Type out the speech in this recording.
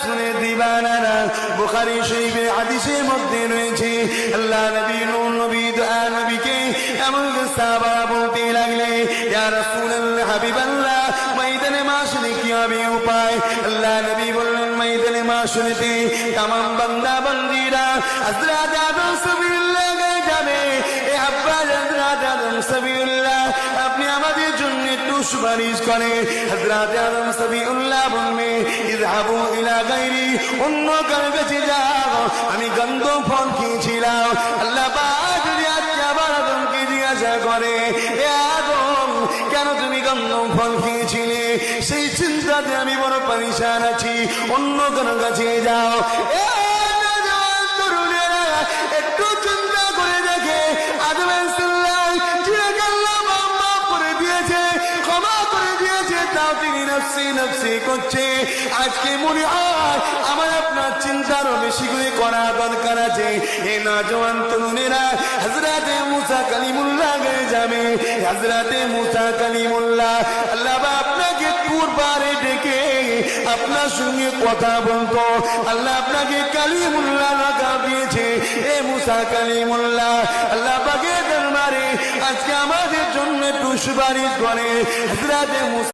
রাসূলের দিওয়ানারা। বুখারী শরীফের হাদিসের মধ্যে রয়েছে আল্লাহ নবী নূর নবী দোয়া নবীকে এমন সাহাবা বলতে লাগলে, ইয়া রাসূলুল্লাহ হাবিবাল্লাহ, ময়দানে মাশরে কি হবে উপায়? আল্লাহ নবী বললেন, ময়দানে মাশরেতে तमाम বান্দা বান্দীরা হযরত আদম সাবিউল্লাহ গায়ে যাবে। এ আব্বা হযরত আদম সাবিউল্লাহ, আপনি আমাদের জন্য একটু সুপারিশ করেন। হযরত আদম সাবিউল্লাহ বলবে, ইযহাবু ইলা গায়রি, অন্য কারো কাছে যাও, আমি গন্ধ ফল খেয়েছিলাম। আল্লাহ পাক যদি আজকে আবার আদমকে জিজ্ঞাসা করে, এ আদম কেন তুমি গন্ধ ফল খেয়েছিলে? সেই চিন্তাতে আমি বড় পরেশান আছি, অন্য কারো কাছে যাও। একটু চিন্তা করে দেখে আদম আলাইহিসসালাম যিনাকে আল্লাহ মাফ করে দিয়েছে, ক্ষমা করে দিয়েছে, তাও তিনি নফসি নফসি করছে। আজকে মনে হয় আমার আপনার চিন্তারও বেশি করে করা দরকার আছে। এ নওজোয়ান তরুণেরা হযরতে মুসা কালিমুল্লাহ গায়ে যাবে। হযরতে মুসা কালিমুল্লাহ আল্লাহ আপনাকে পূর্বারে ডেকে আপনার সঙ্গে কথা বলতো। আল্লাহ আপনাকে কালিমুল্লাহ লাগাম দিয়েছে। এ মুসা কালিমুল্লাহ, আল্লাহ পাকের দরবারে আজকে আমাদের জন্য একটু সুপারিশ করে। হযরতে মুসা